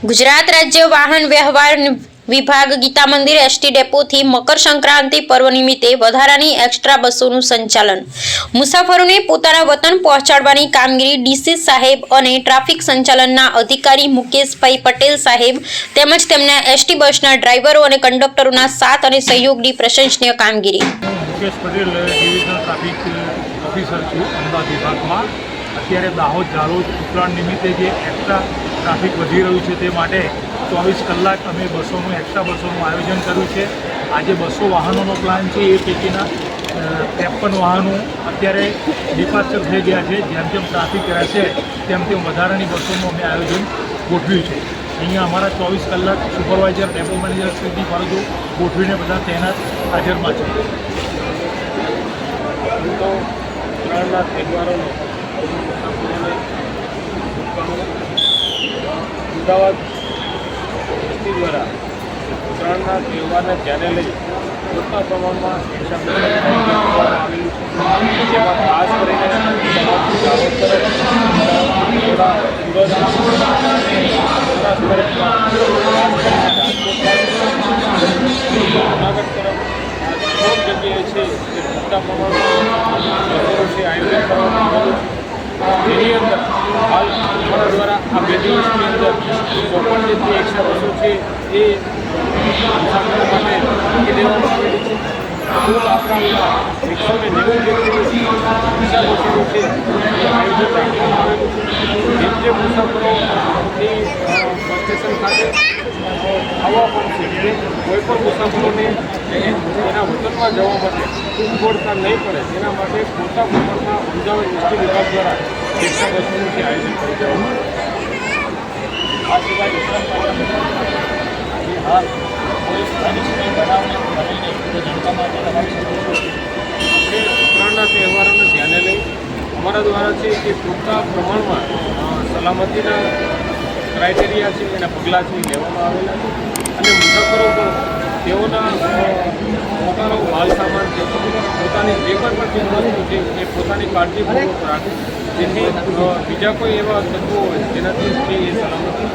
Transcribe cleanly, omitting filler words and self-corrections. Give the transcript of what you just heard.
ગુજરાત રાજ્ય વાહન વ્યવહાર વિભાગ ગીતા મંદિર એસટી ડેપોથી મકર સંક્રાંતિ પર્વ નિમિત્તે વધારાની એક્સ્ટ્રા બસોનું સંચાલન। મુસાફરોને પોતાના વતન પહોંચાડવાની કામગીરી ડીસી સાહેબ અને ટ્રાફિક સંચાલનના અધિકારી મુકેશભાઈ પટેલ સાહેબ તેમજ તેમના એસટી બસના ડ્રાઈવરો અને કંડક્ટરોના સાથ અને સહયોગની પ્રશંસનીય કામગીરી। Mukesh Patel divisional traffic officer છું અમદાવાદ વિભાગમાં। અત્યારે દાહોદ ઝાલોદ ઉત્તરાયણ નિમિત્તે જે એક્સ્ટ્રા ટ્રાફિક વધી રહ્યું છે તે માટે 24 કલાક અમે બસોનું એક્સ્ટ્રા બસોનું આયોજન કર્યું છે। આજે 200 વાહનોનો પ્લાન છે, એ પૈકીના 53 વાહનો અત્યારે ડિપાર્ચર થઈ ગયા છે। જેમ જેમ ટ્રાફિક રહેશે તેમ તેમ વધારાની બસોનું અમે આયોજન ગોઠવ્યું છે। અહીંયા અમારા 24 કલાક સુપરવાઇઝર ડેપો મેનેજર સુધી ફરજો ગોઠવીને બધા તૈનાત હાજરમાં છે। તો ઉત્તરાયણના તહેવારોનો અમદાવાદ એસટી દ્વારા ઉત્તરાયણના તહેવારને ધ્યાને લઈ મોટા પ્રમાણમાં એક્શન કરવામાં આવેલું છે, જેમાં ખાસ કરીને દાહોદ તરફ થોડા સુરત જુનાગઢ તરફ ખૂબ જગ્યાએ છે એ મોટા પ્રમાણમાં આયોજન કરવામાં આવેલું છે। જેની અંદર હાલ અમારા દ્વારા આ 2 દિવસની અંદર 54 જેટલી એક્સ્ટ્રા બસો છે એ મુસાફરો માટે મૂકી દેવામાં આવેલી છે। કુલ આપણા 190 જેટલી એક્સ્ટ્રા બસો છે એ આયોજન રાખવામાં આવેલું છે। જેમ જેમ મુસાફરો એ બસ સ્ટેશન ખાતે આવવા પડશે તે કોઈ પણ મુસાફરોને એના વતનમાં જવા માટે ઉગવડતા નહીં પડે તેના માટે મોટા પ્રમાણમાં અમદાવાદ એસટી વિભાગ દ્વારા એક્સ્ટ્રા બસોનું આયોજન કરી દેવામાં આવે છે। આ સિવાય હાલ પોલીસ બનાવને બનીને જનતા માટે તમારી ઉત્તરાયણના તહેવારોને ધ્યાને લઈ અમારા દ્વારા છે કે પૂરતા પ્રમાણમાં સલામતીના ક્રાઇટેરિયા છે, એના પગલાં છે લેવામાં આવેલા છે અને મુસાફરો પણ તેઓના પોતાનો માલ સામાન છે, પોતાની જે પણ વસ્તુ છે એ પોતાની કાળજીપૂર્વક રાખે, જેથી બીજા કોઈ એવા તત્વો હોય જેનાથી એ સલામતી